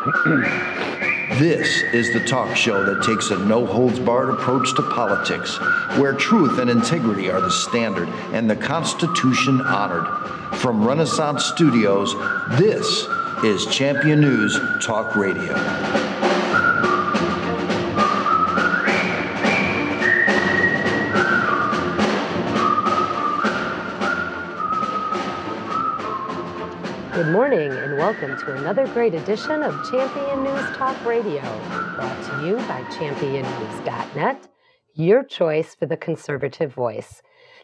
This is the talk show that takes a no-holds-barred approach to politics, where truth and integrity are the standard and the Constitution honored. From Renaissance Studios, this is Champion News Talk Radio. Good morning and welcome to another great edition of Champion News Talk Radio, brought to you by championnews.net, your choice for the conservative voice.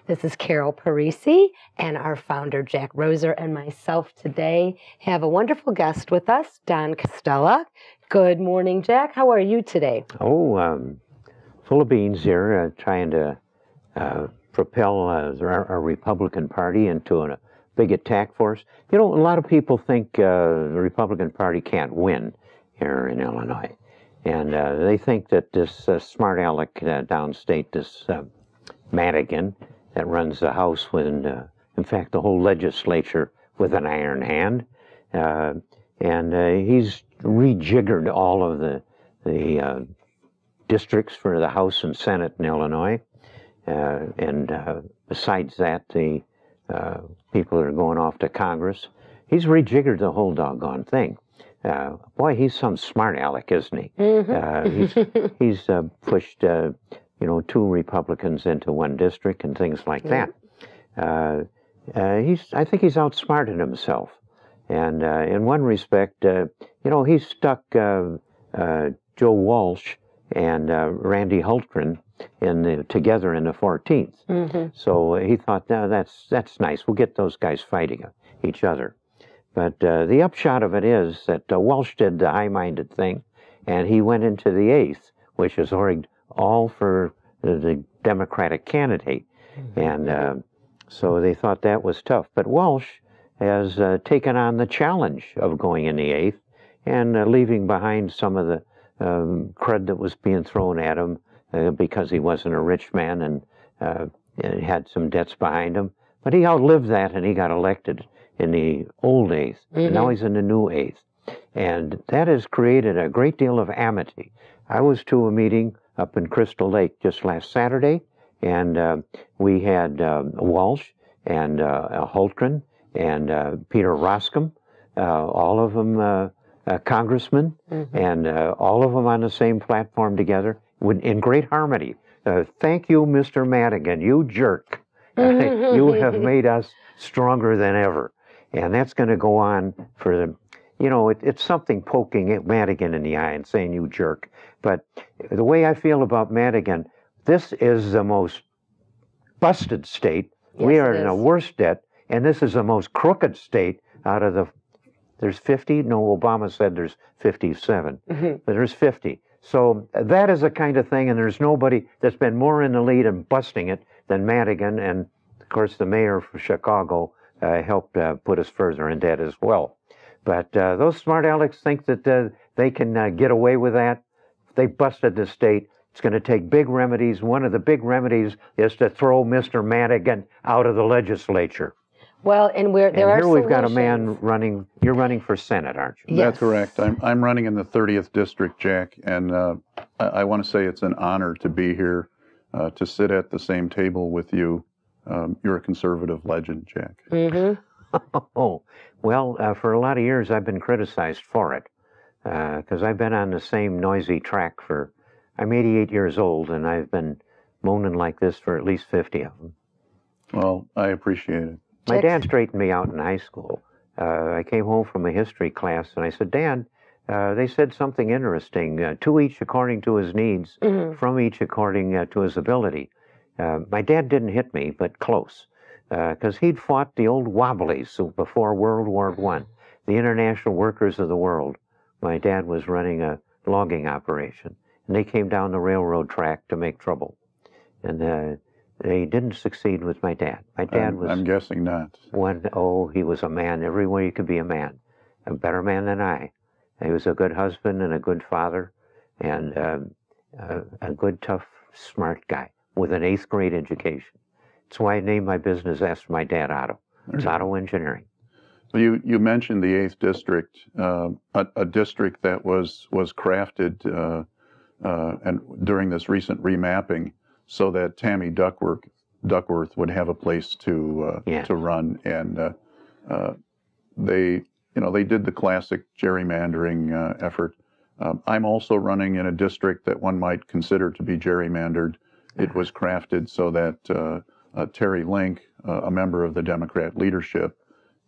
This is Carol Parisi, and our founder, Jack Roeser, and myself today have a wonderful guest with us, Don Castella. Good morning, Jack. How are you today? Full of beans here, trying to propel our Republican Party into a big attack force. You know, a lot of people think the Republican Party can't win here in Illinois. And they think that this smart aleck downstate, this Madigan, that runs the House with, in fact, the whole legislature with an iron hand. And he's rejiggered all of the districts for the House and Senate in Illinois. And besides that, the people that are going off to Congress. He's rejiggered the whole doggone thing. Boy, he's some smart aleck, isn't he? Mm-hmm. He's pushed, two Republicans into one district and things like that. I think he's outsmarted himself. And in one respect, he stuck Joe Walsh and Randy Hultgren together in the 14th. Mm-hmm. So he thought, no, that's nice. We'll get those guys fighting each other. But the upshot of it is that Walsh did the high-minded thing, and he went into the 8th, which is all for the Democratic candidate. Mm-hmm. And so they thought that was tough. But Walsh has taken on the challenge of going in the 8th and leaving behind some of the crud that was being thrown at him because he wasn't a rich man and had some debts behind him. But he outlived that, and he got elected in the old 8th. Mm-hmm. And now he's in the new 8th. And that has created a great deal of amity. I was to a meeting up in Crystal Lake just last Saturday, and we had Walsh and Hultgren and Peter Roskam, all of them congressmen, mm-hmm. and all of them on the same platform together in great harmony. Thank you, Mr. Madigan, you jerk. You have made us stronger than ever. And that's going to go on for it's something poking Madigan in the eye and saying, you jerk. But the way I feel about Madigan, this is the most busted state. Yes, we are in the worst debt, and this is the most crooked state out of there's 50? No, Obama said there's 57. Mm-hmm. But there's 50. So that is the kind of thing, and there's nobody that's been more in the lead and busting it than Madigan. And, of course, the mayor of Chicago helped put us further in debt as well. But those smart alecks think that they can get away with that. They busted the state. It's going to take big remedies. One of the big remedies is to throw Mr. Madigan out of the legislature. Well, and here we've got a man running. You're running for Senate, aren't you? Yes. That's correct. I'm running in the 30th district, Jack, and I want to say it's an honor to be here to sit at the same table with you. You're a conservative legend, Jack. Mm-hmm. Oh, well, for a lot of years I've been criticized for it because I've been on the same noisy track I'm 88 years old, and I've been moaning like this for at least 50 of them. Well, I appreciate it. My dad straightened me out in high school. I came home from a history class, and I said, Dad, they said something interesting, to each according to his needs, mm-hmm. from each according to his ability. My dad didn't hit me, but close, because he'd fought the old Wobblies before World War I, the international workers of the world. My dad was running a logging operation, and they came down the railroad track to make trouble. And they didn't succeed with my dad. My dad was... I'm guessing not. He was a man every way you could be a man. A better man than I. He was a good husband and a good father and a good, tough, smart guy with an 8th grade education. That's why I named my business after my dad, Otto. It's auto engineering. You mentioned the 8th district, a district that was crafted and during this recent remapping so that Tammy Duckworth would have a place to run, and they did the classic gerrymandering effort. I'm also running in a district that one might consider to be gerrymandered. It was crafted so that Terry Link, a member of the Democrat leadership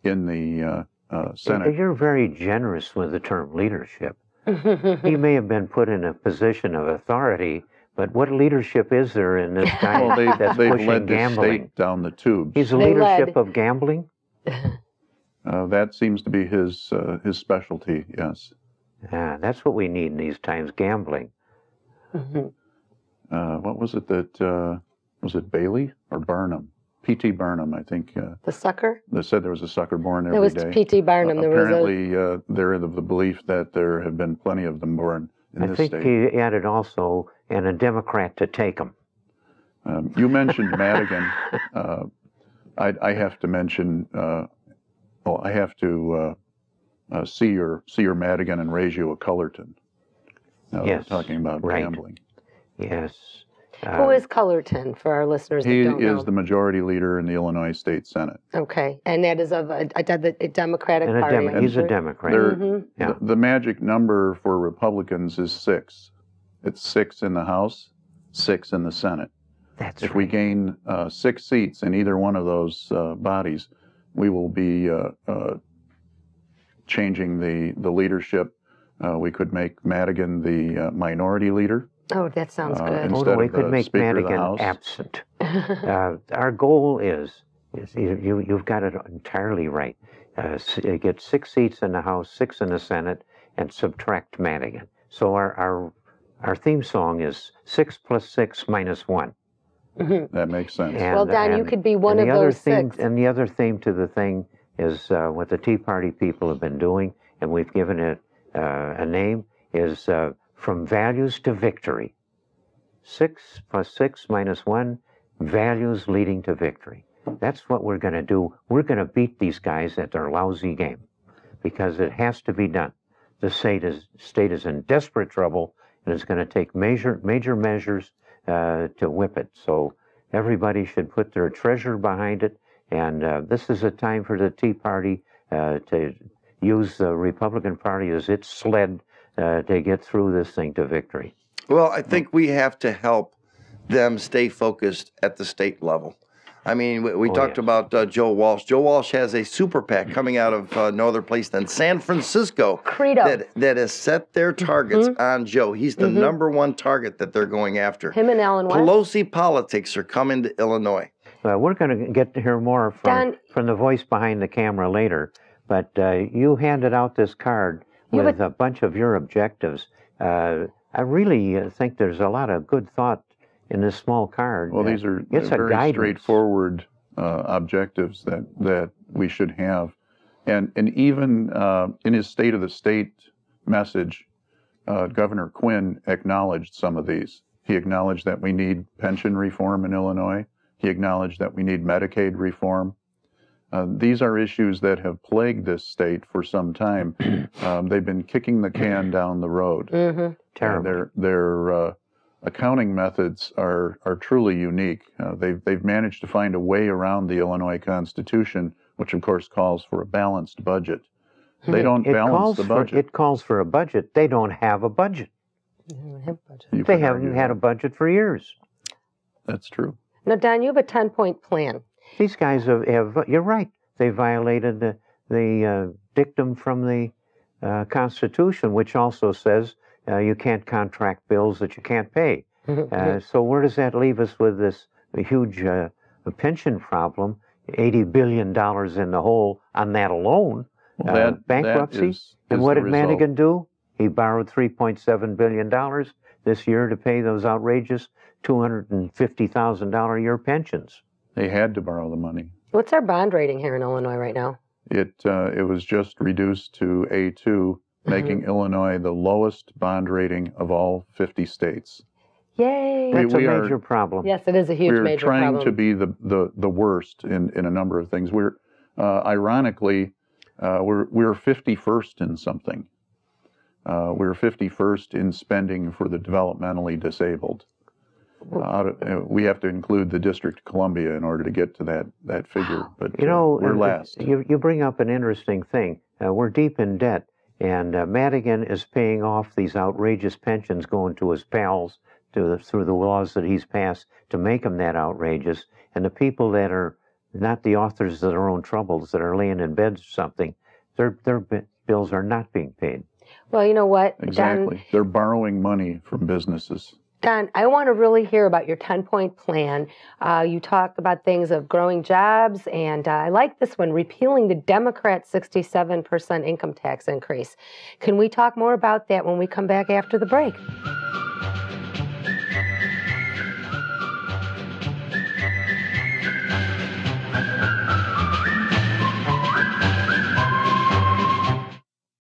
in the Senate. You're very generous with the term leadership. He may have been put in a position of authority, but what leadership is there in this guy that's they've pushing led the gambling? state down the tubes. He's the leadership of gambling? That seems to be his specialty, yes. That's what we need in these times, gambling. What was it that, was it Bailey or Barnum? P.T. Barnum, I think. The sucker? They said there was a sucker born every day. It was P.T. Barnum. Apparently, they're of the belief that there have been plenty of them born in this state. I think he added also, and a Democrat to take them. You mentioned Madigan. I have to mention, I have to see your Madigan and raise you a Cullerton. Yes. We're talking about gambling. Yes. Who is Cullerton, for our listeners that don't know? He is the majority leader in the Illinois State Senate. Okay, and that is of a Democratic and Party. He's a Democrat. The magic number for Republicans is 6. It's 6 in the House, 6 in the Senate. If we gain 6 seats in either one of those bodies, we will be changing the leadership. We could make Madigan the minority leader. Oh, that sounds good. We could make Madigan absent. Our goal is you've got it entirely right. Get 6 seats in the House, 6 in the Senate, and subtract Madigan. So our theme song is 6 + 6 - 1. That makes sense. Well, Don, you could be one of those 6. And the other theme to the thing is what the Tea Party people have been doing, and we've given it a name, is From Values to Victory. 6 + 6 - 1, values leading to victory. That's what we're going to do. We're going to beat these guys at their lousy game because it has to be done. The state is in desperate trouble, and it's going to take major measures to whip it. So everybody should put their treasure behind it, and this is a time for the Tea Party to use the Republican Party as its sled to get through this thing to victory. Well, I think we have to help them stay focused at the state level. I mean, we talked about Joe Walsh. Joe Walsh has a super PAC coming out of no other place than San Francisco that has set their targets on Joe. He's the number one target that they're going after. Him and Alan West. Pelosi politics are coming to Illinois. We're going to get to hear more from the voice behind the camera later, but you handed out this card with a bunch of your objectives. I really think there's a lot of good thought in this small card. Well, these are very straightforward objectives that we should have. And even in his State of the State message, Governor Quinn acknowledged some of these. He acknowledged that we need pension reform in Illinois. He acknowledged that we need Medicaid reform. These are issues that have plagued this state for some time. They've been kicking the can down the road. Terrible. Their accounting methods are truly unique. They've managed to find a way around the Illinois Constitution, which of course calls for a balanced budget. They don't balance the budget. It calls for a budget. They don't have a budget. They haven't had a budget for years. That's true. Now, Don, you have a 10-point plan. These guys have you're right. They violated the dictum from the Constitution, which also says you can't contract bills that you can't pay. So where does that leave us with this huge pension problem? $80 billion in the hole on that alone. Well, bankruptcy. And what did Madigan do? He borrowed $3.7 billion this year to pay those outrageous $250,000 a year pensions. They had to borrow the money. What's our bond rating here in Illinois right now? It was just reduced to A2, making Illinois the lowest bond rating of all 50 states. Yay! That's a major problem. Yes, it is a huge major problem. We're trying to be the worst in a number of things. We're ironically, We're 51st in something. We're 51st in spending for the developmentally disabled. We have to include the District of Columbia in order to get to that figure, but we're last. You bring up an interesting thing. We're deep in debt, and Madigan is paying off these outrageous pensions going to his pals through the laws that he's passed to make them that outrageous, and the people that are not the authors of their own troubles, that are laying in bed or something, their bills are not being paid. Well, you know what, exactly. Don, they're borrowing money from businesses. Don, I want to really hear about your 10-point plan. You talk about things of growing jobs, and I like this one, repealing the Democrat 67% income tax increase. Can we talk more about that when we come back after the break?